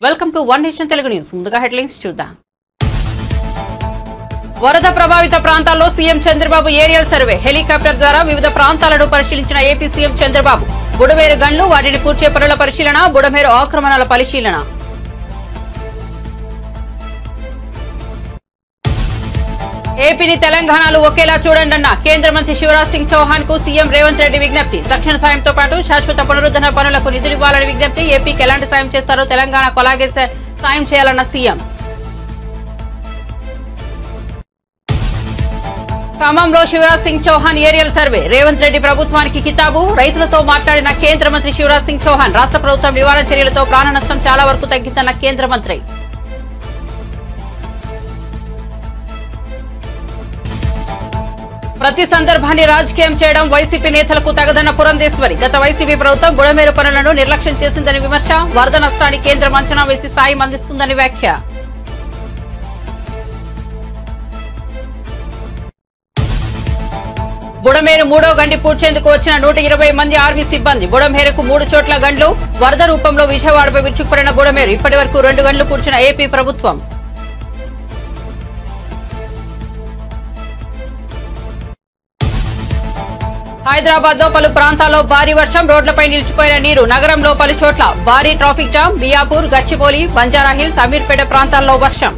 Welcome to one nation Telugu news. ముందుగా headlines చూద్దాం. వరద ప్రభావిత ప్రాంతాల్లో CM Chandrababu aerial survey. Helicopter ద్వారా వివిధ ప్రాంతాలను పరిశీలించిన ఏపీ సీఎం చంద్రబాబు. బుడమేరు గన్లు, వాటిని పూడ్చే పనుల పరిశీలన, బుడమేరు ఆక్రమణల పరిశీలన. ఏపీని తెలంగాణలో ఒకేలా చూడండన్న కేంద్ర మంత్రి శివరాజ్ సింగ్ చౌహాన్ కు సీఎం రేవంత్ రెడ్డి విజ్ఞప్తి. తక్షణ సాయంతో పాటు శాశ్వత పునరుద్ధరణ పనులకు నిధులివ్వాలని విజ్ఞప్తి. ఏపీకి ఎలాంటి సాయం చేస్తారో తెలంగాణకు అలాగే సాయం చేయాలన్న సీఎం. ఖమ్మంలో శివరాజ్ సింగ్ చౌహాన్ ఏరియల్ సర్వే. రేవంత్ రెడ్డి ప్రభుత్వానికి కితాబు. రైతులతో మాట్లాడిన కేంద్ర మంత్రి శివరాజ్ సింగ్ చౌహాన్. రాష్ట్ర ప్రభుత్వం నివారణ చర్యలతో ప్రాణ నష్టం చాలా వరకు తగ్గిందన్న కేంద్ర మంత్రి. ప్రతి సందర్భాన్ని రాజకీయం చేయడం వైసీపీ నేతలకు తగదన్న పురంధేశ్వరి. గత వైసీపీ ప్రభుత్వం బుడమేరు పనులను నిర్లక్ష్యం చేసిందని విమర్శ. వరద నష్టాన్ని కేంద్రం అంచనా వేసి సాయం అందిస్తుందని వ్యాఖ్య. బుడమేరు మూడో గండి పూడ్చేందుకు వచ్చిన 120 మంది ఆర్మీ సిబ్బంది. బుడమేరుకు 3 చోట్ల గండ్లు. వరద రూపంలో విజయవాడపై విరుచుకుపడిన బుడమేరు. ఇప్పటి వరకు 2 గంటలు పూడ్చిన ఏపీ ప్రభుత్వం. హైదరాబాద్ లో పలు ప్రాంతాల్లో భారీ వర్షం. రోడ్లపై నిలిచిపోయిన నీరు. నగరంలో పలు చోట్ల భారీ ట్రాఫిక్ జామ్. మియాపూర్, గచ్చిబౌలి, బంజారాహిల్స్, అమీర్పేట ప్రాంతాల్లో వర్షం.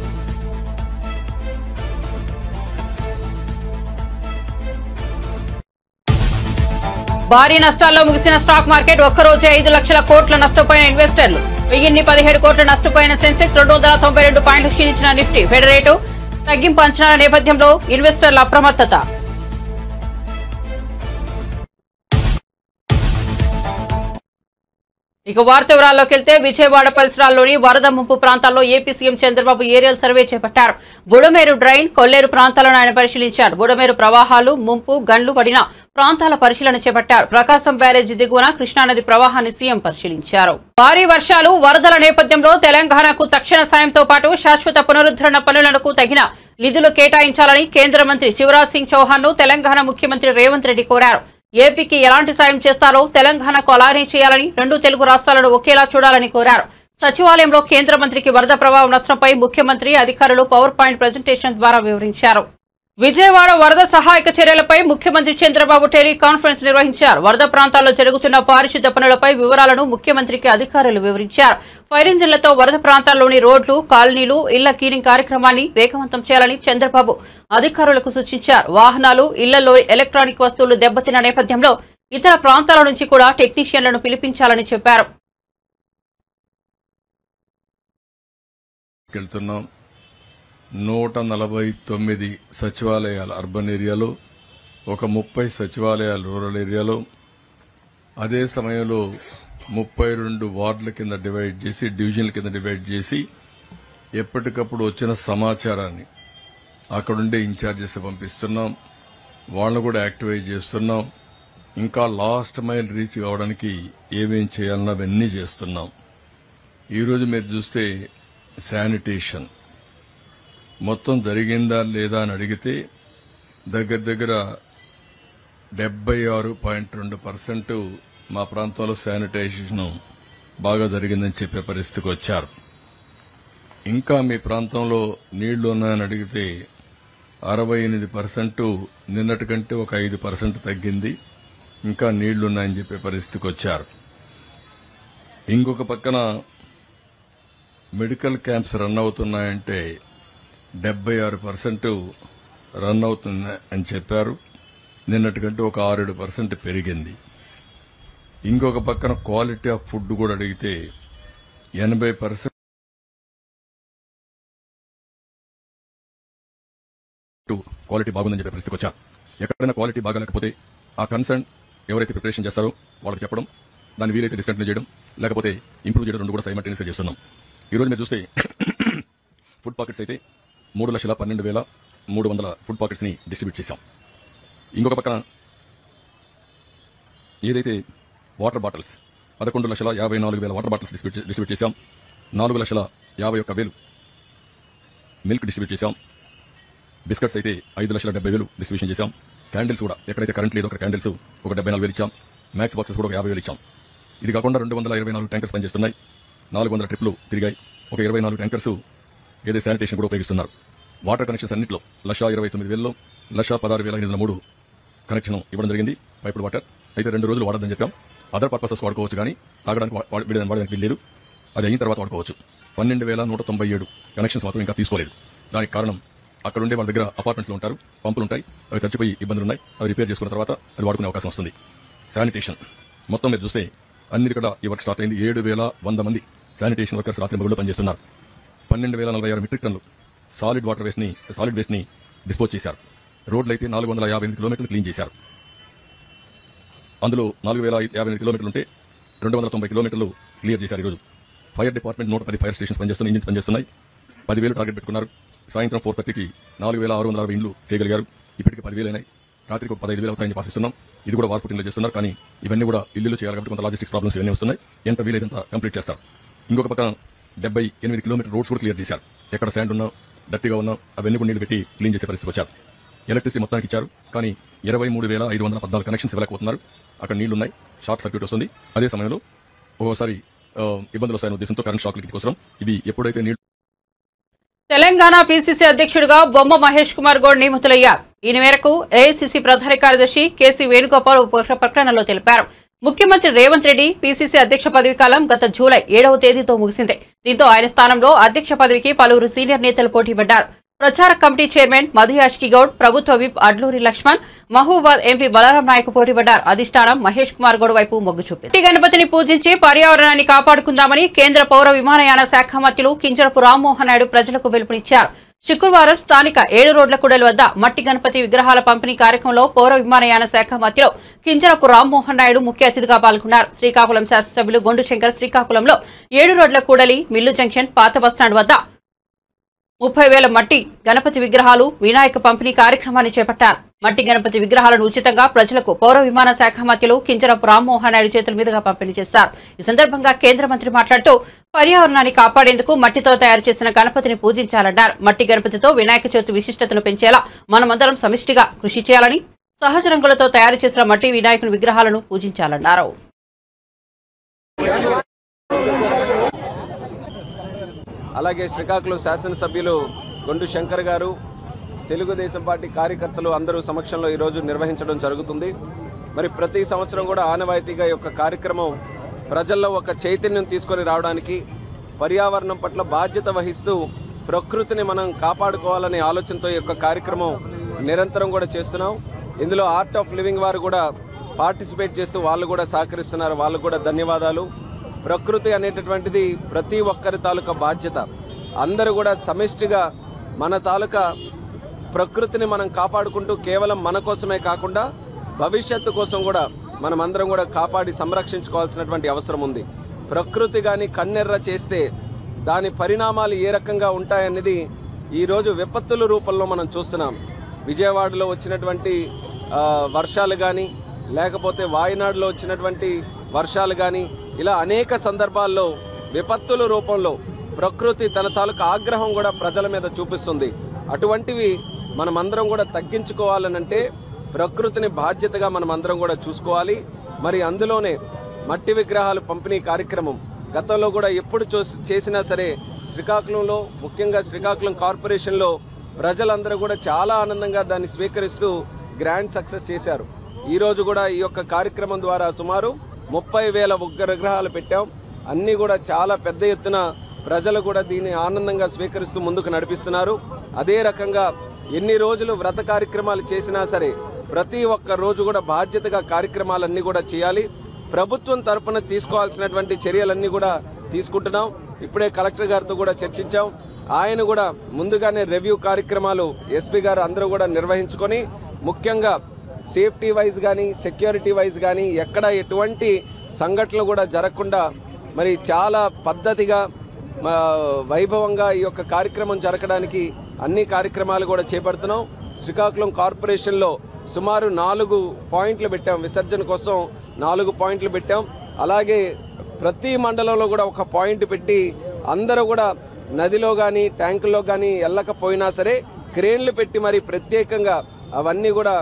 భారీ నష్టాల్లో ముగిసిన స్టాక్ మార్కెట్. ఒక్కరోజే 5 లక్షల కోట్ల నష్టపోయిన ఇన్వెస్టర్లు. 1017 కోట్ల నష్టపోయిన సెన్సెక్స్. 292 పాయింట్లు క్షీణించిన నిఫ్టీ. ఫెడరేటు తగ్గింపు అంచనాల నేపథ్యంలో ఇన్వెస్టర్ల అప్రమత్తత. ఇక వార్త వివరాల్లోకి వెళ్తే, విజయవాడ పరిసరాల్లోని వరద ముంపు ప్రాంతాల్లో AP CM Chandrababu aerial survey చేపట్టారు. బుడమేరు డ్రైన్, కొల్లేరు ప్రాంతాలను ఆయన పరిశీలించారు. బుడమేరు ప్రవాహాలు, ముంపు, గండ్లు పడిన ప్రాంతాల పరిశీలన చేపట్టారు. ప్రకాశం బ్యారేజీ దిగువన కృష్ణానది ప్రవాహాన్ని సీఎం పరిశీలించారు. భారీ వర్షాలు, వరదల నేపథ్యంలో తెలంగాణకు తక్షణ సాయంతో పాటు శాశ్వత పునరుద్ధరణ పనులకు తగిన నిధులు కేటాయించాలని కేంద్ర మంత్రి శివరాజ్ సింగ్ చౌహాన్ ను తెలంగాణ ముఖ్యమంత్రి రేవంత్ రెడ్డి కోరారు. ఏపీకి ఎలాంటి సాయం చేస్తారో తెలంగాణకు అలానే చేయాలని, 2 తెలుగు రాష్ట్రాలను ఒకేలా చూడాలని కోరారు. సచివాలయంలో కేంద్ర మంత్రికి వరద ప్రభావం నష్టంపై ముఖ్యమంత్రి, అధికారులు పవర్ పాయింట్ ప్రెజెంటేషన్ ద్వారా వివరించారు. విజయవాడ వరద సహాయక చర్యలపై ముఖ్యమంత్రి చంద్రబాబు టెలికాన్ఫరెన్స్ నిర్వహించారు. వరద ప్రాంతాల్లో జరుగుతున్న పారిశుద్ధ్య పనులపై వివరాలను ముఖ్యమంత్రికి అధికారులు వివరించారు. ఫైర్ ఇంజిన్లతో వరద ప్రాంతాల్లోని రోడ్లు, కాలనీలు, ఇళ్ల క్లీనింగ్ కార్యక్రమాన్ని వేగవంతం చేయాలని చంద్రబాబు అధికారులకు సూచించారు. వాహనాలు, ఇళ్లలో ఎలక్ట్రానిక్ వస్తువులు దెబ్బతిన్న నేపథ్యంలో ఇతర ప్రాంతాల నుంచి కూడా టెక్నీషియన్లను పిలిపించాలని చెప్పారు. 149 సచివాలయాలు అర్బన్ ఏరియాలో, ఒక 30 సచివాలయాలు రూరల్ ఏరియాలో, అదే సమయంలో 32 వార్డుల కింద డివైడ్ చేసి, డివిజన్ల కింద డివైడ్ చేసి, ఎప్పటికప్పుడు వచ్చిన సమాచారాన్ని అక్కడుండే ఇన్ఛార్జెస్ పంపిస్తున్నాం. వాళ్ళను కూడా యాక్టివేట్ చేస్తున్నాం. ఇంకా లాస్ట్ మైల్ రీచ్ కావడానికి ఏమేం చేయాలన్నా అవన్నీ చేస్తున్నాం. ఈరోజు మీరు చూస్తే శానిటేషన్ మొత్తం జరిగిందా లేదా అని అడిగితే దగ్గర 76.2% మా ప్రాంతంలో శానిటైజేషన్ బాగా జరిగిందని చెప్పే పరిస్థితికి వచ్చారు. ఇంకా మీ ప్రాంతంలో నీళ్లు ఉన్నాయని అడిగితే 68% నిన్నటి కంటే ఒక 5% తగ్గింది. ఇంకా నీళ్లున్నాయని చెప్పే పరిస్థితికి వచ్చారు. ఇంకొక పక్కన మెడికల్ క్యాంప్స్ రన్ అవుతున్నాయంటే 76% రన్ అవుతున్నాయని చెప్పారు. నిన్నటికంటే ఒక 6-7% పెరిగింది. ఇంకొక పక్కన క్వాలిటీ ఆఫ్ ఫుడ్ కూడా అడిగితే 80% క్వాలిటీ బాగుందని చెప్పే పరిస్థితికి వచ్చారు. ఎక్కడైనా క్వాలిటీ బాగాలేకపోతే ఆ కన్సర్న్ ఎవరైతే ప్రిపరేషన్ చేస్తారో వాళ్ళకి చెప్పడం, దాన్ని వీలైతే డిస్కంటిన్యూ చేయడం, లేకపోతే ఇంప్రూవ్ చేయడం, 2 కూడా సైమల్టేనియస్గా చేస్తున్నాం. ఈరోజు మీరు చూస్తే ఫుడ్ పాకెట్స్ అయితే 3,12,300 ఫుడ్ పాకెట్స్ ని డిస్ట్రిబ్యూట్ చేశాం. ఇంకొక పక్కన ఏదైతే water bottles 11,54,000 water bottles distribute చేశాం. 4,51,000 మిల్క్ డిస్ట్రిబ్యూట్ చేశాం. బిస్కెట్స్ అయితే 5,70,000 డిస్ట్రిబ్యూషన్ చేశాం. క్యాండిల్స్ కూడా ఎక్కడైతే కరెంట్ లేదో అక్కడ క్యాండిల్స్ ఒక 74,000 ఇచ్చాం. మ్యాక్స్ బాక్సెస్ కూడా ఒక 50,000 ఇచ్చాం. ఇది కాకుండా 224 ట్యాంకర్స్ పనిచేస్తున్నాయి. 400 ట్రిప్లు తిరిగాయి. ఒక 24 ట్యాంకర్స్ ఏదైతే శానిటేషన్ కూడా ఉపయోగిస్తున్నారు. వాటర్ కనెక్షన్స్ అన్నింటిలో 1,29,000లో 1,16,803 కనెక్షన్ ఇవ్వడం జరిగింది పైపుడ్ వాటర్. అయితే 2 రోజులు వాడద్దని చెప్పాం. అదర్ పర్పసెస్ వాడుకోవచ్చు, కానీ తాగడానికి వాడడానికి వీల్లేదు. అది అయిన తర్వాత వాడుకోవచ్చు. 12,197 కనెక్షన్స్ మాత్రం ఇంకా తీసుకోలేదు. దానికి కారణం అక్కడ ఉండే వాళ్ళ దగ్గర అపార్ట్మెంట్స్లో ఉంటారు, పంపులు ఉంటాయి, అవి తడిచిపోయి ఇబ్బందులు ఉన్నాయి. అవి రిపేర్ చేసుకున్న తర్వాత అది వాడుకునే అవకాశం వస్తుంది. శానిటేషన్ మొత్తం మీద చూస్తే అన్నిటికడ ఈ వర్క్ స్టార్ట్ అయింది. 7,100 మంది శానిటేషన్ వర్కర్స్ రాత్రి మగుళ్ళు పనిచేస్తున్నారు. 12,046 మెట్రిక్ టన్నులు సాలిడ్ వేస్ట్ ని డిస్పోజ్ చేశారు. రోడ్లు అయితే 458 కిలోమీటర్లు క్లీన్ చేశారు. అందులో 4,058 కిలోమీటర్లు ఉంటే 290 కిలోమీటర్లు క్లియర్ చేశారు. ఈరోజు ఫైర్ డిపార్ట్మెంట్ 110 ఫైర్ స్టేషన్స్ పనిచేస్తున్నాయి, ఇంజిన్స్ పనిచేస్తున్నాయి. 10,000 టార్గెట్ పెట్టుకున్నారు. సాయంత్రం 4:30కి 4,660 ఇండ్లు చేయగలిగారు. ఇప్పటికి 10,000 అయినాయి. రాత్రికి 15,000 అవుతాయని పాసిస్తున్నాం. ఇది కూడా వార్ ఫుటింగ్లో చేస్తున్నారు. కానీ ఇవన్నీ కూడా ఇల్లు చేయాలి కాబట్టి కొంత లాజిస్టిక్స్ ప్రాబ్లమ్స్ ఇవన్నీ వస్తున్నాయి. ఎంత వీలైనంత కంప్లీట్ చేస్తారు. ఇంకొక పక్కన 78 కిలోమీటర్ రోడ్స్ కూడా క్లియర్ చేశారు. ఎక్కడ శాండ్ ఉన్నా, డర్టీగా ఉన్నా అవన్నీ కూడా నీళ్లు పెట్టి క్లీన్ చేసే పరిస్థితికి వచ్చారు. ఎలక్ట్రిసిటీ మొత్తానికి ఇచ్చారు, కానీ 23,514 కనెక్షన్స్ ఇవ్వలేకపోతున్నారు. అక్కడ నీళ్లున్నాయి, షార్ట్ సర్క్యూట్ వస్తుంది. అదే సమయంలో ఒక్కోసారి ఇబ్బందులు వస్తాయనే ఉద్దేశంతో కరెంట్ షాక్లకి కోసం ఇవి ఎప్పుడైతే నీళ్లు. తెలంగాణ పీసీసీ అధ్యక్షుడిగా బొమ్మ మహేష్ కుమార్ గౌడ్ నియమితులయ్యారు. ఈ మేరకు ఏఐసీసీ ప్రధాన కార్యదర్శి కేసీ వేణుగోపాల్ ప్రకటనలో తెలిపారు. ముఖ్యమంత్రి రేవంత్ రెడ్డి పీసీసీ అధ్యక్ష పదవి కాలం గత జూలై 7వ తేదీతో ముగిసింది. దీంతో ఆయన స్థానంలో అధ్యక్ష పదవికి పలువురు సీనియర్ నేతలు పోటీ పడ్డారు. ప్రచార కమిటీ చైర్మన్ మధుయాష్కి గౌడ్, ప్రభుత్వ విప్ అడ్లూరి లక్ష్మణ్, మహబూబాద్ ఎంపీ బలరాం నాయక్ పోటీ పడ్డారు. అధిష్టానం మహేష్ కుమార్ గౌడ్ వైపు మొగ్గు చూపింది. గణపతిని పూజించి పర్యావరణాన్ని కాపాడుకుందామని కేంద్ర పౌర విమానయాన శాఖ మంత్రులు కింజరపు రామ్మోహన్ నాయుడు ప్రజలకు పిలుపునిచ్చారు. శుక్రవారం స్థానిక 7 రోడ్ల కూడలి వద్ద మట్టి గణపతి విగ్రహాల పంపిణీ కార్యక్రమంలో పౌర విమానయాన శాఖ మంత్రులు కింజరపు రామ్మోహన్ నాయుడు ముఖ్య అతిథిగా పాల్గొన్నారు. శ్రీకాకుళం శాసనసభ్యులు గొండు శంకర్ శ్రీకాకుళంలో 7 రోడ్ల కూడలి, మిల్లు జంక్షన్, పాత బస్టాండ్ వద్ద 30,000 మట్టి గణపతి విగ్రహాలు వినాయక పంపిణీ కార్యక్రమాన్ని చేపట్టారు. మట్టి గణపతి విగ్రహాలను ఉచితంగా ప్రజలకు పౌర విమాన శాఖ మంత్రులు కింజరపు రామ్మోహన్ నాయుడు చేతుల మీదుగా పంపిణీ చేశారు. ఈ సందర్భంగా కేంద్ర మంత్రి మాట్లాడుతూ పర్యావరణాన్ని కాపాడేందుకు మట్టితో తయారు చేసిన గణపతిని పూజించాలన్నారు. మట్టి గణపతితో వినాయక చవితి విశిష్టతను పెంచేలా మనమందరం సమిష్టిగా కృషి చేయాలని, సహజ రంగులతో తయారు చేసిన మట్టి వినాయకుని విగ్రహాలను పూజించాలన్నారు. అలాగే శ్రీకాకుళం శాసనసభ్యులు గొండు శంకర్ గారు, తెలుగుదేశం పార్టీ కార్యకర్తలు అందరూ సమక్షంలో ఈరోజు నిర్వహించడం జరుగుతుంది. మరి ప్రతి సంవత్సరం కూడా ఆనవాయితీగా ఈ యొక్క కార్యక్రమం ప్రజల్లో ఒక చైతన్యం తీసుకొని రావడానికి, పర్యావరణం పట్ల బాధ్యత వహిస్తూ ప్రకృతిని మనం కాపాడుకోవాలనే ఆలోచనతో ఈ యొక్క కార్యక్రమం నిరంతరం కూడా చేస్తున్నాం. ఇందులో ఆర్ట్ ఆఫ్ లివింగ్ వారు కూడా పార్టిసిపేట్ చేస్తూ వాళ్ళు కూడా సహకరిస్తున్నారు. వాళ్ళకు కూడా ధన్యవాదాలు. ప్రకృతి అనేటటువంటిది ప్రతి ఒక్కరి తాలూకా బాధ్యత. అందరూ కూడా సమిష్టిగా మన తాలూకా ప్రకృతిని మనం కాపాడుకుంటూ కేవలం మన కోసమే కాకుండా భవిష్యత్తు కోసం కూడా మనం అందరం కూడా కాపాడి సంరక్షించుకోవాల్సినటువంటి అవసరం ఉంది. ప్రకృతి కానీ కన్నెర్ర చేస్తే దాని పరిణామాలు ఏ రకంగా ఉంటాయనేది ఈరోజు విపత్తుల రూపంలో మనం చూస్తున్నాం. విజయవాడలో వచ్చినటువంటి వర్షాలు కానీ, లేకపోతే వాయనాడులో వచ్చినటువంటి వర్షాలు కానీ, ఇలా అనేక సందర్భాల్లో విపత్తుల రూపంలో ప్రకృతి తన తాలూకా ఆగ్రహం కూడా ప్రజల మీద చూపిస్తుంది. అటువంటివి మనమందరం కూడా తగ్గించుకోవాలనంటే ప్రకృతిని బాధ్యతగా మనమందరం కూడా చూసుకోవాలి. మరి అందులోనే మట్టి విగ్రహాలు పంపిణీ కార్యక్రమం గతంలో కూడా ఎప్పుడు చేసినా సరే శ్రీకాకుళంలో, ముఖ్యంగా శ్రీకాకుళం కార్పొరేషన్లో ప్రజలందరూ కూడా చాలా ఆనందంగా దాన్ని స్వీకరిస్తూ గ్రాండ్ సక్సెస్ చేశారు. ఈరోజు కూడా ఈ యొక్క కార్యక్రమం ద్వారా సుమారు 30,000 విగ్రహాలు పెట్టాం. అన్నీ కూడా చాలా పెద్ద ఎత్తున ప్రజలు కూడా దీన్ని ఆనందంగా స్వీకరిస్తూ ముందుకు నడిపిస్తున్నారు. అదే రకంగా ఎన్ని రోజులు వ్రత కార్యక్రమాలు చేసినా సరే ప్రతి ఒక్క రోజు కూడా బాధ్యతగా కార్యక్రమాలన్నీ కూడా చేయాలి. ప్రభుత్వం తరపున తీసుకోవాల్సినటువంటి చర్యలన్నీ కూడా తీసుకుంటున్నాం. ఇప్పుడే కలెక్టర్ గారితో కూడా చర్చించాం. ఆయన కూడా ముందుగానే రివ్యూ కార్యక్రమాలు ఎస్పీ గారు అందరూ కూడా నిర్వహించుకొని, ముఖ్యంగా సేఫ్టీ వైజ్ కానీ, సెక్యూరిటీ వైజ్ కానీ ఎక్కడ ఎటువంటి సంఘటనలు కూడా జరగకుండా మరి చాలా పద్ధతిగా వైభవంగా ఈ యొక్క కార్యక్రమం జరగడానికి అన్ని కార్యక్రమాలు కూడా చేపడుతున్నాం. శ్రీకాకుళం కార్పొరేషన్లో సుమారు 4 పాయింట్లు పెట్టాం. విసర్జన కోసం 4 పాయింట్లు పెట్టాం. అలాగే ప్రతి మండలంలో కూడా ఒక పాయింట్ పెట్టి అందరూ కూడా నదిలో కానీ ట్యాంకుల్లో కానీ వెళ్ళకపోయినా సరే క్రేన్లు పెట్టి మరి ప్రత్యేకంగా అవన్నీ కూడా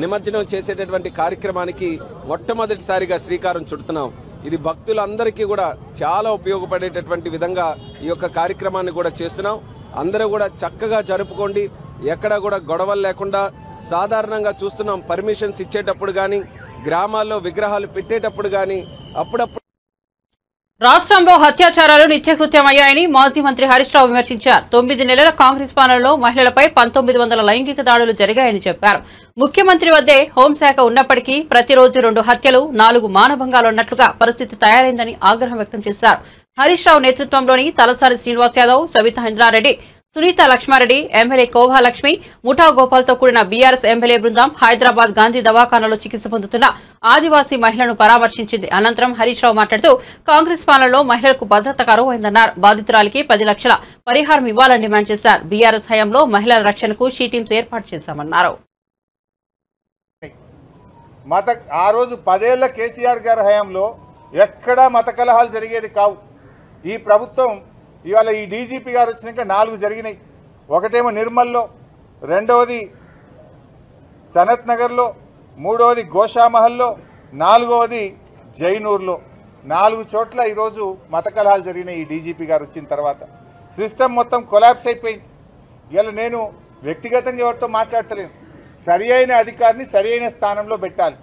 నిమజ్జనం చేసేటటువంటి కార్యక్రమానికి మొట్టమొదటిసారిగా శ్రీకారం చుడుతున్నాం. ఇది భక్తులందరికీ కూడా చాలా ఉపయోగపడేటటువంటి విధంగా ఈ యొక్క కార్యక్రమాన్ని కూడా చేస్తున్నాం. అందరూ కూడా చక్కగా జరుపుకోండి. ఎక్కడ కూడా గొడవలు లేకుండా సాధారణంగా చూస్తున్నాం. పర్మిషన్స్ ఇచ్చేటప్పుడు కానీ, గ్రామాల్లో విగ్రహాలు పెట్టేటప్పుడు కానీ అప్పుడప్పుడు రాష్ట్రంలో అత్యాచారాలు నిత్యకృత్యమయ్యాయని మాజీ మంత్రి హరీష్ రావు విమర్శించారు. 9 నెలల కాంగ్రెస్ పాలనలో మహిళలపై 1900 లైంగిక దాడులు జరిగాయని చెప్పారు. ముఖ్యమంత్రి వద్దే హోంశాఖ ఉన్నప్పటికీ ప్రతిరోజు 2 హత్యలు, 4 మానభంగాలున్నట్లుగా పరిస్థితి తయారైందని ఆగ్రహం వ్యక్తం చేశారు. హరీష్ రావు నేతృత్వంలోని తలసాని శ్రీనివాస్ యాదవ్, సవితా ఇంద్రారెడ్డి, సునీత లక్ష్మారెడ్డి, ఎమ్మెల్యే కోభాలక్ష్మి, ముఠా గోపాల్తో కూడిన బీఆర్ఎస్ ఎమ్మెల్యే బృందం హైదరాబాద్ గాంధీ దవాఖానాలో చికిత్స పొందుతున్న ఆదివాసీ మహిళను పరామర్శించింది. అనంతరం హరీష్ రావు మాట్లాడుతూ కాంగ్రెస్ పాలనలో మహిళలకు భద్రత కరువైందన్నారు. బాధితురాలికి 10 లక్షల పరిహారం ఇవ్వాలని డిమాండ్ చేశారు. బీఆర్ఎస్ హయాంలో మహిళల రక్షణకు షీ టీమ్స్ ఏర్పాటు చేశామన్నారు. ఆ రోజు 10 ఏళ్ల కేసీఆర్ గారి హయాంలో ఎక్కడా మత కలహాలు జరిగేది కావు. ఈ ప్రభుత్వం ఇవాళ ఈ డీజీపీ గారు వచ్చినాక 4 జరిగినాయి. ఒకటేమో నిర్మల్లో, రెండవది సనత్ నగర్లో, మూడవది గోషామహల్లో, 4వది జైనూర్లో. 4 చోట్ల ఈరోజు మత కలహాలు జరిగినాయి. ఈ డీజీపీ గారు వచ్చిన తర్వాత సిస్టమ్ మొత్తం కొలాప్స్ అయిపోయింది. ఇవాళ నేను వ్యక్తిగతంగా ఎవరితో మాట్లాడతలేను. సరి అయిన అధికారిని సరి అయిన స్థానంలో పెట్టాలి.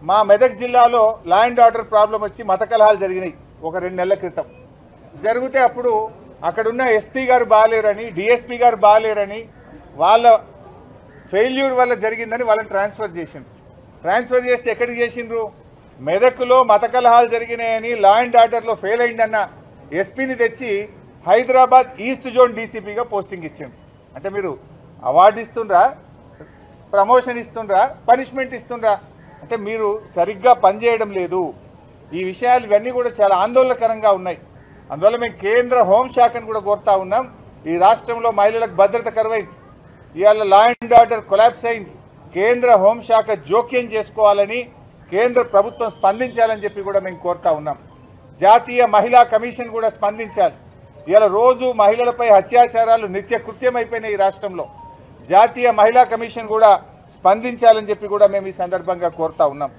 మా మెదక్ జిల్లాలో లా అండ్ ఆర్డర్ ప్రాబ్లం వచ్చి మత కలహాలు జరిగినాయి ఒక 2 నెలల క్రితం. జరిగితే అప్పుడు అక్కడున్న ఎస్పీ గారు బాగాలేరని, డిఎస్పీ గారు బాగాలేరని, వాళ్ళ ఫెయిల్యూర్ వల్ల జరిగిందని వాళ్ళని ట్రాన్స్ఫర్ చేసిండ్రు. ట్రాన్స్ఫర్ చేస్తే ఎక్కడికి చేసిండ్రు? మెదక్లో మత కలహాలు జరిగినాయని లా అండ్ ఆర్డర్లో ఫెయిల్ అయిందన్న ఎస్పీని తెచ్చి హైదరాబాద్ ఈస్ట్ జోన్ డీసీపీగా పోస్టింగ్ ఇచ్చిండ్రు. అంటే మీరు అవార్డు ఇస్తుండ్రా, ప్రమోషన్ ఇస్తుండ్రా, పనిష్మెంట్ ఇస్తుండ్రా? అంటే మీరు సరిగ్గా పనిచేయడం లేదు. ఈ విషయాలు ఇవన్నీ కూడా చాలా ఆందోళనకరంగా ఉన్నాయి. అందువల్ల మేము కేంద్ర హోంశాఖను కూడా కోరుతా ఉన్నాం. ఈ రాష్ట్రంలో మహిళలకు భద్రత కరువైంది. ఇవాళ లా అండ్ ఆర్డర్ కొలాప్స్ అయింది. కేంద్ర హోంశాఖ జోక్యం చేసుకోవాలని, కేంద్ర ప్రభుత్వం స్పందించాలని చెప్పి కూడా మేము కోరుతా ఉన్నాం. జాతీయ మహిళా కమిషన్ కూడా స్పందించాలి. ఇవాళ రోజు మహిళలపై అత్యాచారాలు నిత్య కృత్యమైపోయినాయి ఈ రాష్ట్రంలో. జాతీయ మహిళా కమిషన్ కూడా స్పందించాలని చెప్పి కూడా మేము ఈ సందర్భంగా కోరుతా ఉన్నాం.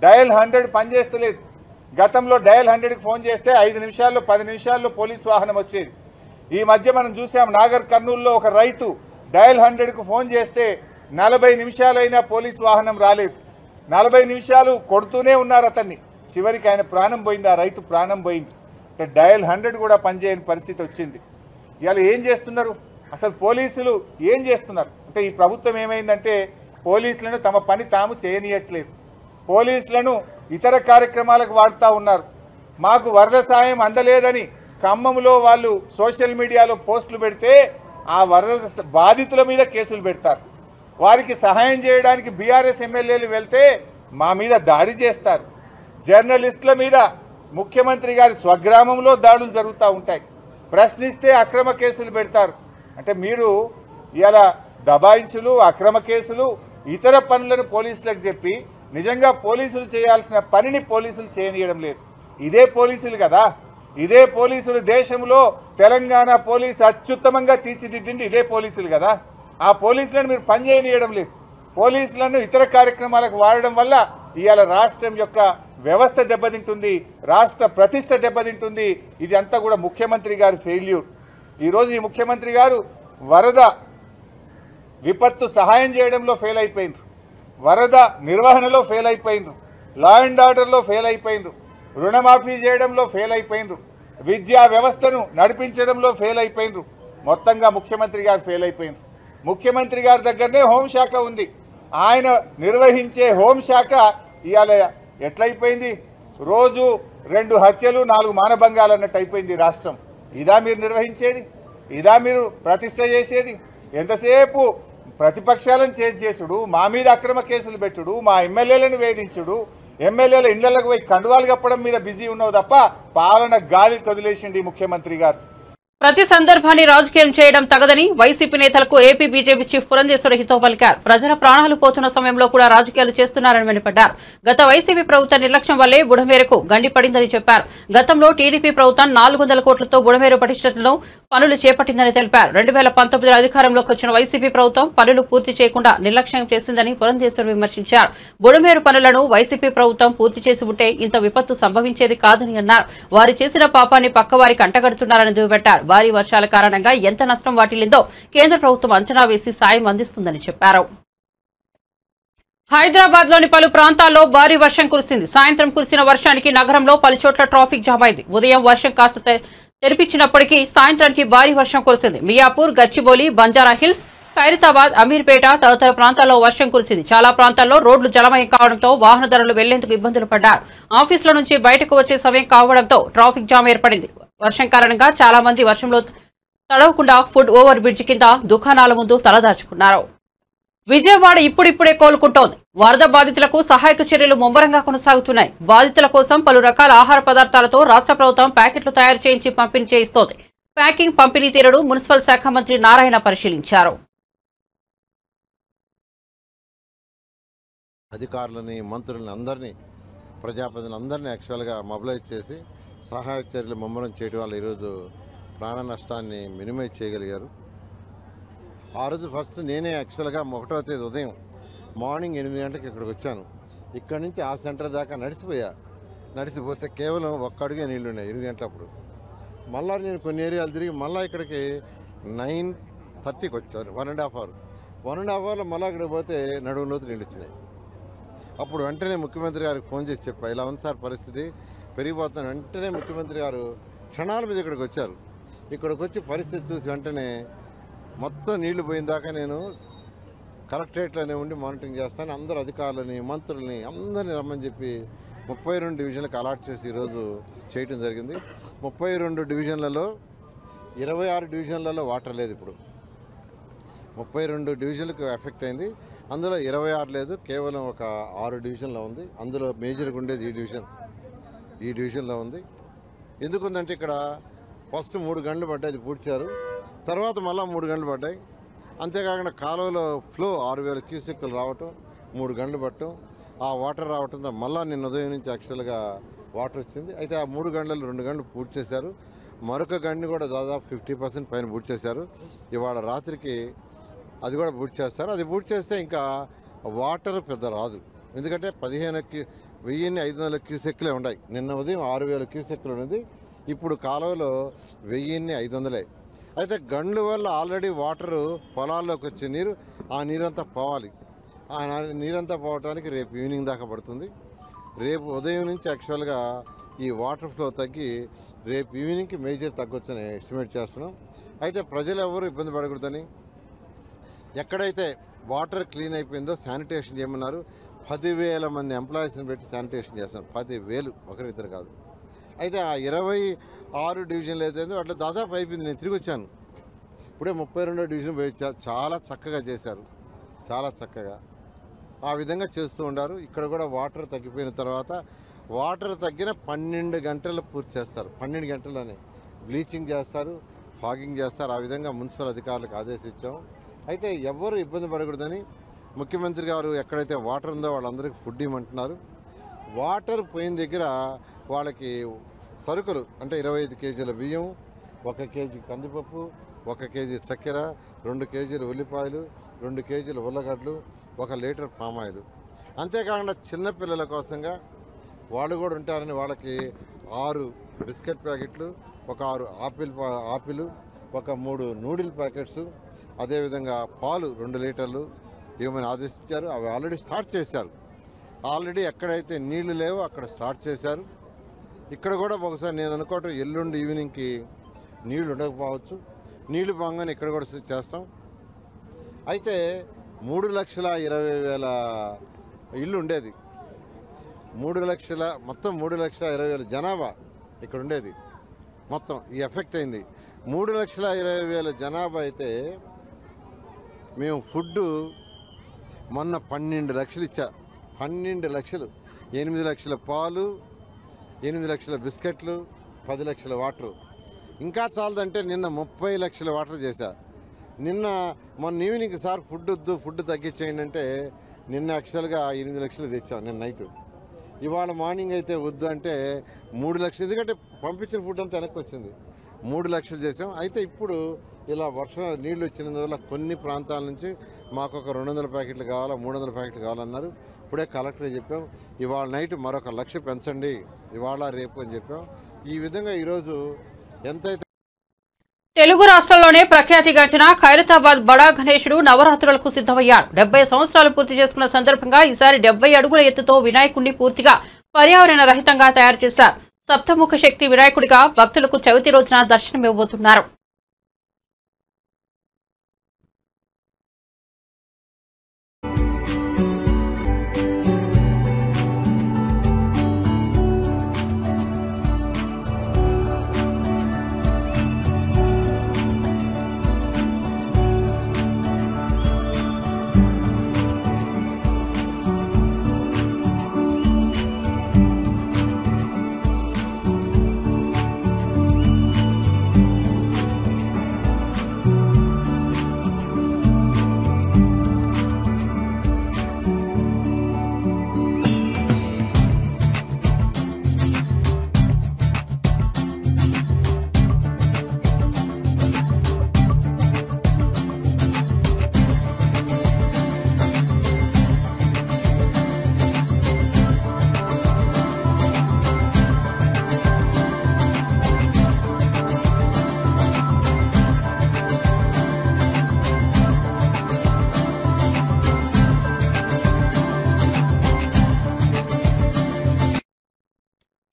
డయల్ 100 పనిచేస్తలేదు. గతంలో డయల్ 100కి ఫోన్ చేస్తే 5 నిమిషాల్లో 10 నిమిషాల్లో పోలీస్ వాహనం వచ్చేది. ఈ మధ్య మనం చూసాం నాగర్ కర్నూలులో ఒక రైతు డయల్ 100కు ఫోన్ చేస్తే 40 నిమిషాలైనా పోలీస్ వాహనం రాలేదు. 40 నిమిషాలు కొడుతూనే ఉన్నారు అతన్ని. చివరికి ఆయన ప్రాణం పోయింది, ఆ రైతు ప్రాణం పోయింది. అంటే డయల్ 100 కూడా పనిచేయని పరిస్థితి వచ్చింది. ఇవాళ ఏం చేస్తున్నారు? అసలు పోలీసులు ఏం చేస్తున్నారు అంటే ఈ ప్రభుత్వం ఏమైందంటే పోలీసులను తమ పని తాము చేయనీయట్లేదు. పోలీసులను ఇతర కార్యక్రమాలకు వాడుతూ ఉన్నారు. మాకు వరద సాయం అందలేదని ఖమ్మంలో వాళ్ళు సోషల్ మీడియాలో పోస్టులు పెడితే ఆ వరద బాధితుల మీద కేసులు పెడతారు. వారికి సహాయం చేయడానికి బీఆర్ఎస్ ఎమ్మెల్యేలు వెళ్తే మా మీద దాడి చేస్తారు. జర్నలిస్టుల మీద ముఖ్యమంత్రి గారి స్వగ్రామంలో దాడులు జరుగుతూ ఉంటాయి. ప్రశ్నిస్తే అక్రమ కేసులు పెడతారు. అంటే మీరు ఇలా దబాయించులు, అక్రమ కేసులు, ఇతర పనులను పోలీసులకు చెప్పి నిజంగా పోలీసులు చేయాల్సిన పనిని పోలీసులు చేయనీయడం లేదు. ఇదే పోలీసులు కదా, ఇదే పోలీసులు దేశంలో తెలంగాణ పోలీసు అత్యుత్తమంగా తీర్చిదిద్దింది ఇదే పోలీసులు కదా. ఆ పోలీసులను మీరు పని చేయనీయడం లేదు. పోలీసులను ఇతర కార్యక్రమాలకు వాడడం వల్ల ఇవాళ రాష్ట్రం యొక్క వ్యవస్థ దెబ్బతింటుంది, రాష్ట్ర ప్రతిష్ట దెబ్బతింటుంది. ఇది అంతా కూడా ముఖ్యమంత్రి గారి ఫెయిల్యూర్. ఈరోజు ఈ ముఖ్యమంత్రి గారు వరద విపత్తు సహాయం చేయడంలో ఫెయిల్ అయిపోయిండ్రు, వరద నిర్వహణలో ఫెయిల్ అయిపోయిండ్రు, లా అండ్ ఆర్డర్లో ఫెయిల్ అయిపోయిండ్రు, రుణమాఫీ చేయడంలో ఫెయిల్ అయిపోయిండ్రు, విద్యా వ్యవస్థను నడిపించడంలో ఫెయిల్ అయిపోయిండ్రు. మొత్తంగా ముఖ్యమంత్రి గారు ఫెయిల్ అయిపోయిండ్రు. ముఖ్యమంత్రి గారి దగ్గరనే హోంశాఖ ఉంది. ఆయన నిర్వహించే హోంశాఖ ఇవాళ ఎట్లయిపోయింది? రోజు 2 హత్యలు 4 మానభంగాలు అన్నట్టు అయిపోయింది రాష్ట్రం. ఇదా మీరు నిర్వహించేది? ఇదా మీరు ప్రతిష్ట చేసేది? ఎంతసేపు ప్రతిపక్షాలను చేసుడు, మా మీద అక్రమ కేసులు పెట్టుడు, మా ఎమ్మెల్యేలను వేధించుడు, ఎమ్మెల్యేల ఇళ్లకు పోయి కండువాలు కప్పడం మీద బిజీ ఉన్నావు తప్ప పాలన గాలి వదిలేసిండి ముఖ్యమంత్రి గారు. ప్రతి సందర్భాన్ని రాజకీయం చేయడం తగదని వైసీపీ నేతలకు ఏపీ బీజేపీ చీఫ్ పురంధేశ్వరి హితవు పలికారు. ప్రజల ప్రాణాలు పోతున్న సమయంలో కూడా రాజకీయాలు చేస్తున్నారని మండిపడ్డారు. గత వైసీపీ ప్రభుత్వ నిర్లక్ష్యం వల్లే బుడమేరుకు గండిపడిందని చెప్పారు. గతంలో టీడీపీ ప్రభుత్వం 400 కోట్లతో బుడమేరు పటిష్టతను పనులు చేపట్టిందని తెలిపారు. 2019లో అధికారంలోకి వచ్చిన వైసీపీ ప్రభుత్వం పనులు పూర్తి చేయకుండా నిర్లక్ష్యం చేసిందని పురంధేశ్వరి విమర్శించారు. బుడమేరు పనులను వైసీపీ ప్రభుత్వం పూర్తి చేసి ఉంటే ఇంత విపత్తు సంభవించేది కాదని అన్నారు. వారు చేసిన పాపాన్ని పక్కవారికి అంటగడుతున్నారని దుయ్యబట్టారు. భారీ వర్షాల కారణంగా ఎంత నష్టం వాటిల్లిందో కేంద్ర ప్రభుత్వం అంచనా వేసి సాయం అందిస్తుందని చెప్పారు. హైదరాబాద్ లోని పలు ప్రాంతాల్లో భారీ వర్షం కురిసింది. సాయంత్రం కురిసిన వర్షానికి నగరంలో పలుచోట్ల ట్రాఫిక్ జామ్ అయింది. ఉదయం వర్షం కాస్త తెరిపించినప్పటికీ సాయంత్రానికి భారీ వర్షం కురిసింది. మియాపూర్, గచ్చిబౌలి, బంజారా హిల్స్, ఖైరతాబాద్, అమీర్పేట తదితర ప్రాంతాల్లో వర్షం కురిసింది. చాలా ప్రాంతాల్లో రోడ్లు జలమయం కావడంతో వాహనదారులు వెళ్లేందుకు ఇబ్బందులు పడ్డారు. ఆఫీసుల నుంచి బయటకు వచ్చే సమయం కావడంతో ట్రాఫిక్ జామ్ ఏర్పడింది. వర్షం కారణంగా చాలా మంది వర్షంలో తడవకుండా ఫుడ్ ఓవర్ బ్రిడ్జ్ కింద దుకాణాల ముందు తలదాచుకున్నారు. విజయవాడ ఇప్పుడిప్పుడే కోలుకుంటోంది. వరద బాధితులకు సహాయక చర్యలు ముమ్మరంగా కొనసాగుతున్నాయి. బాధితుల కోసం పలు రకాల ఆహార పదార్థాలతో రాష్ట్ర ప్రభుత్వం ప్యాకెట్లు తయారు చేయించి పంపిణీ చేయిస్తోంది. ప్యాకింగ్ పంపిణీ తీరును మున్సిపల్ శాఖ మంత్రి నారాయణ పరిశీలించారు. అధికారులని, మంత్రులని అందరినీ, ప్రజాప్రతినిధులందరినీ యాక్చువల్గా మొబిలైజ్ చేసి సహాయ చర్యలు ముమ్మరం చేయడం వల్ల ఈరోజు ప్రాణ నష్టాన్ని మినిమైజ్ చేయగలిగారు. ఆ రోజు ఫస్ట్ నేనే యాక్చువల్గా 1వ తేదీ ఉదయం మార్నింగ్ 8 గంటలకు ఇక్కడికి వచ్చాను. ఇక్కడి నుంచి ఆ సెంటర్ దాకా నడిచిపోతే కేవలం 1 అడుగే నీళ్లు ఉన్నాయి 8 గంటలప్పుడు. మళ్ళీ నేను కొన్ని ఏరియాలు తిరిగి మళ్ళీ ఇక్కడికి 9:30కి వచ్చాను. 1.5 అవర్ 1.5 అవర్లో మళ్ళీ ఇక్కడికి పోతే నడుములోతు నీళ్ళు వచ్చినాయి. అప్పుడు వెంటనే ముఖ్యమంత్రి గారికి ఫోన్ చేసి చెప్పా, ఇలా ఉంది సార్ పరిస్థితి, పెరిగిపోతున్నాను. వెంటనే ముఖ్యమంత్రి గారు క్షణాల మీద ఇక్కడికి వచ్చారు. ఇక్కడికి వచ్చి పరిస్థితి చూసి వెంటనే మొత్తం నీళ్లు పోయిన దాకా నేను కలెక్టరేట్లోనే ఉండి మానిటరింగ్ చేస్తాను. అందరు అధికారులని, మంత్రులని అందరినీ రమ్మని చెప్పి 32 డివిజన్లకు అలాట్ చేసి ఈరోజు చేయటం జరిగింది. 32 డివిజన్లలో 26 డివిజన్లలో వాటర్ లేదు. ఇప్పుడు 32 డివిజన్లకు ఎఫెక్ట్ అయింది. అందులో 26 లేదు, కేవలం ఒక 6 డివిజన్లో ఉంది. అందులో మేజర్గా ఉండేది ఈ డివిజన్లో ఉంది. ఎందుకుందంటే ఇక్కడ ఫస్ట్ 3 గంటలు పడ్డాయి, అది పూడ్చారు. తర్వాత మళ్ళీ 3 గంటలు పడ్డాయి. అంతేకాకుండా కాలువలో ఫ్లో 6000 క్యూసెక్కులు రావటం, 3 గంటలు పట్టడం, ఆ వాటర్ రావటంతో మళ్ళీ నిన్న ఉదయం నుంచి యాక్చువల్గా వాటర్ వచ్చింది. అయితే ఆ 3 గంటలు 2 గంటలు పూర్తి చేశారు. మరొక గంటని కూడా దాదాపు 50% పైన పూర్తి చేశారు. ఇవాళ రాత్రికి అది కూడా పూర్తి చేస్తారు. అది పూర్తి చేస్తే ఇంకా వాటర్ పెద్ద రాదు. ఎందుకంటే 15,500 క్యూసెక్కులే ఉన్నాయి. నిన్న ఉదయం 6000 క్యూసెక్కులు ఉన్నది. ఇప్పుడు కాలువలో 1500. అయితే గండ్ల వల్ల ఆల్రెడీ వాటరు పొలాల్లోకి వచ్చే నీరు, ఆ నీరంతా పోవాలి. ఆ నీరంతా పోవటానికి రేపు ఈవినింగ్ దాకా పడుతుంది. రేపు ఉదయం నుంచి యాక్చువల్గా ఈ వాటర్ ఫ్లో తగ్గి రేపు ఈవినింగ్కి మేజర్ తగ్గొచ్చని ఎస్టిమేట్ చేస్తున్నాం. అయితే ప్రజలు ఎవరు ఇబ్బంది పడకూడదని, ఎక్కడైతే వాటర్ క్లీన్ అయిపోయిందో శానిటేషన్ చేయమన్నారు. 10,000 మంది ఎంప్లాయీస్ని పెట్టి శానిటేషన్ చేస్తున్నారు. 10,000, ఒకరిద్దరు కాదు. అయితే ఆ 26 డివిజన్లు అయితే అట్లా దాదాపు అయిపోయింది. నేను తిరిగి వచ్చాను. ఇప్పుడే 32 డివిజన్ పోయి చాలా చక్కగా చేశారు, చాలా చక్కగా ఆ విధంగా చేస్తూ ఉన్నారు. ఇక్కడ కూడా వాటర్ తగ్గిపోయిన తర్వాత వాటర్ తగ్గిన 12 గంటలు పూర్తి చేస్తారు. 12 గంటల్లోనే బ్లీచింగ్ చేస్తారు, ఫాగింగ్ చేస్తారు. ఆ విధంగా మున్సిపల్ అధికారులకు ఆదేశించాము. అయితే ఎవరు ఇబ్బంది పడకూడదని ముఖ్యమంత్రి గారు ఎక్కడైతే వాటర్ ఉందో వాళ్ళందరికీ ఫుడ్ ఇవ్వమంటున్నారు. వాటర్ పోయిన దగ్గర వాళ్ళకి సరుకులు అంటే 25 కేజీల బియ్యం, 1 కేజీ కందిపప్పు, 1 కేజీ చక్కెర, 2 కేజీలు ఉల్లిపాయలు, 2 కేజీలు ఉల్లగడ్డలు, 1 లీటర్ పామాయిల్. అంతేకాకుండా చిన్నపిల్లల కోసంగా వాళ్ళు కూడా ఉంటారని వాళ్ళకి 6 బిస్కెట్ ప్యాకెట్లు, ఒక 6 ఆపిల్, ఒక 3 నూడిల్ ప్యాకెట్స్, అదేవిధంగా పాలు 2 లీటర్లు ఇవ్వమని ఆదేశించారు. అవి ఆల్రెడీ స్టార్ట్ చేశారు. ఆల్రెడీ ఎక్కడైతే నీళ్లు లేవో అక్కడ స్టార్ట్ చేశారు. ఇక్కడ కూడా ఒకసారి నేను అనుకోవటం ఎల్లుండి ఈవినింగ్కి నీళ్లు ఉండకపోవచ్చు. నీళ్లు బాగానే ఇక్కడ కూడా చేస్తాం. అయితే 3,20,000 ఇల్లు ఉండేది. 3,20,000 జనాభా ఇక్కడ ఉండేది. మొత్తం ఈ ఎఫెక్ట్ అయింది. 3,20,000 జనాభా అయితే మేము ఫుడ్ మొన్న 12 లక్షలు ఇచ్చా. 12 లక్షలు, 8 లక్షల పాలు, 8 లక్షల బిస్కెట్లు, 10 లక్షల వాటరు. ఇంకా చాలదంటే నిన్న 30 లక్షల వాటర్ చేశా. నిన్న మొన్న ఈవినింగ్ సార్ ఫుడ్ తగ్గించేయండి అంటే నిన్న యాక్చువల్గా 8 లక్షలు తెచ్చాం నిన్న నైట్. ఇవాళ మార్నింగ్ అయితే వద్దు అంటే 3 లక్షలు, ఎందుకంటే పంపించిన ఫుడ్ అంతా వెనక్కి వచ్చింది. 3 లక్షలు చేసాం. అయితే ఇప్పుడు ఇలా నీళ్ళు వచ్చినందువల్ల కొన్ని ప్రాంతాల నుంచి మాకు ఒక 200 ప్యాకెట్లు కావాలా, 300 ప్యాకెట్లు కావాలన్నారు. ఇప్పుడే కలెక్టర్ చెప్పాం, ఇవాళ నైట్ మరొక 1 లక్ష పెంచండి ఇవాళ రేపు అని చెప్పాం. ఈ విధంగా ఈరోజు ఎంతైతే తెలుగు రాష్ట్రాల్లోనే ప్రఖ్యాతిగాంచిన ఖైరతాబాద్ బడా గణేశుడు నవరాత్రులకు సిద్ధమయ్యాడు. 70 సంవత్సరాలు పూర్తి చేసుకున్న సందర్భంగా ఈసారి 70 అడుగుల ఎత్తుతో వినాయకుడిని పూర్తిగా పర్యావరణ రహితంగా తయారు చేశారు. సప్తముఖ శక్తి వినాయకుడిగా భక్తులకు చవితి రోజున దర్శనమివ్వబోతున్నారు.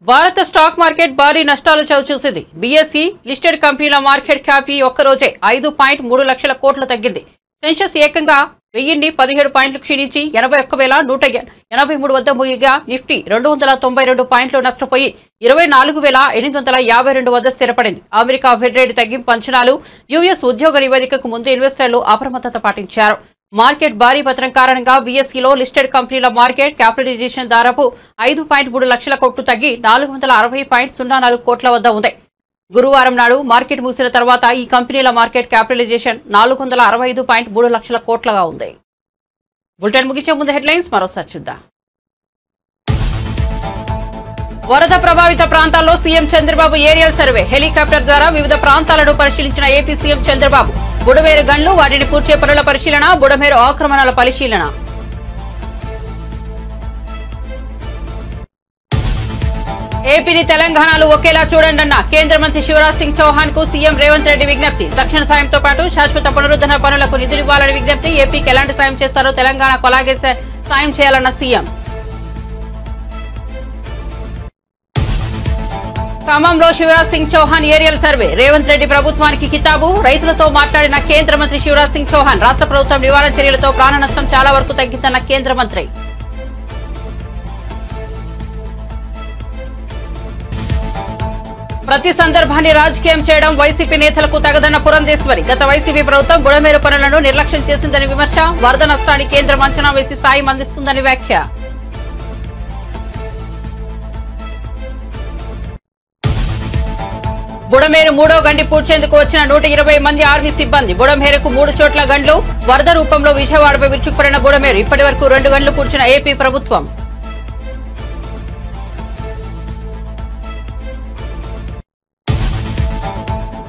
భారత స్టాక్ మార్కెట్ భారీ నష్టాలు చవిచూసింది. బీఎస్ఈ లిస్టెడ్ కంపెనీల మార్కెట్ క్యాప్ ఈ ఒక్కరోజే 5.3 లక్షల కోట్లు తగ్గింది. సెన్సెక్స్ ఏకంగా 1017 పాయింట్లు క్షీణించి 81,183 వద్ద ముగిగా నిఫ్టీ 292 పాయింట్లు నష్టపోయి 24,852 వద్ద స్థిరపడింది. అమెరికా ఫెడ్ రేటు తగ్గింపు అంచనాలు, యూఎస్ ఉద్యోగ నివేదికకు ముందు ఇన్వెస్టర్లు అప్రమత్తత పాటించారు. మార్కెట్ భారీ పతనం కారణంగా బీఎస్ఈలో లిస్టెడ్ కంపెనీల మార్కెట్ క్యాపిటలైజేషన్ దాదాపు 5.3 లక్షల కోట్లు తగ్గి 460.04 కోట్ల వద్ద ఉంది. గురువారం నాడు మార్కెట్ ముగిసిన తర్వాత ఈ కంపెనీల మార్కెట్ క్యాపిటలైజేషన్ 465.3 లక్షల కోట్లగా ఉంది. బులెటిన్ ముగించే ముందు హెడ్లైన్స్ మరోసారి చూద్దాం. వరద ప్రభావిత ప్రాంతాల్లో CM Chandrababu aerial survey, helicopter ద్వారా వివిధ ప్రాంతాలను పరిశీలించిన ఏపీ సీఎం చంద్రబాబు. బుడమేరు గన్లు, వాటిని పూడ్చే పనుల పరిశీలన, బుడమేరు ఆక్రమణల పరిశీలన. ఏపీని తెలంగాణలో ఒకేలా చూడండన్న కేంద్ర మంత్రి శివరాజ్ సింగ్ చౌహాన్ కు సీఎం రేవంత్ రెడ్డి విజ్ఞప్తి. తక్షణ సాయంతో పాటు శాశ్వత పునరుద్ధరణ పనులకు నిధులివ్వాలని విజ్ఞప్తి. ఏపీకి ఎలాంటి సాయం చేస్తారో తెలంగాణకు అలాగే సాయం చేయాలన్న సీఎం. ఖమ్మంలో శివరాజ్ సింగ్ చౌహాన్ ఏరియల్ సర్వే, రేవంత్ రెడ్డి ప్రభుత్వానికి కితాబు. రైతులతో మాట్లాడిన కేంద్ర మంత్రి శివరాజ్ సింగ్ చౌహాన్. రాష్ట్ర ప్రభుత్వం నివారణ చర్యలతో ప్రాణ నష్టం చాలా వరకు తగ్గిందన్న కేంద్ర మంత్రి. ప్రతి సందర్భాన్ని రాజకీయం చేయడం వైసీపీ నేతలకు తగదన్న పురంధేశ్వరి. గత వైసీపీ ప్రభుత్వం బుడమేరు పనులను నిర్లక్ష్యం చేసిందని విమర్శ. వరద నష్టాన్ని కేంద్రం అంచనా వేసి సాయం అందిస్తుందని వ్యాఖ్య. బుడమేరు మూడో గండి పూడ్చేందుకు వచ్చిన 120 మంది ఆర్మీ సిబ్బంది. బుడమేరుకు 3 చోట్ల గండ్లు. వరద రూపంలో విజయవాడపై విరుచుకుపడిన బుడమేరు. ఇప్పటి వరకు 2 గంటలు పూడ్చిన ఏపీ ప్రభుత్వం.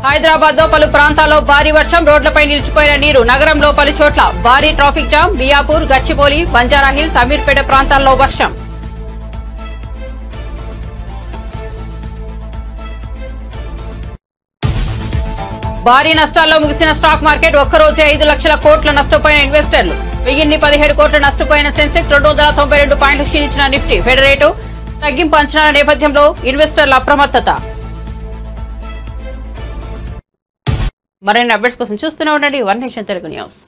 హైదరాబాద్ లో పలు ప్రాంతాల్లో భారీ వర్షం, రోడ్లపై నిలిచిపోయిన నీరు. నగరంలో పలు చోట్ల భారీ ట్రాఫిక్ జామ్. మియాపూర్, గచ్చిబౌలి, బంజారాహిల్స్, అమీర్పేట ప్రాంతాల్లో వర్షం. భారీ నష్టాల్లో ముగిసిన స్టాక్ మార్కెట్. ఒక్కరోజే 5 లక్షల కోట్ల నష్టపోయిన ఇన్వెస్టర్లు. 1017 కోట్ల నష్టపోయిన సెన్సెక్స్. 292 పాయింట్లు క్షీణించిన నిఫ్టీ. ఫెడ్ రేటు తగ్గింపు అంచనాల నేపథ్యంలో ఇన్వెస్టర్ల అప్రమత్తత. మరిన్ని అప్డేట్స్ కోసం చూస్తూనే ఉండండి వన్ నేషన్ తెలుగు న్యూస్.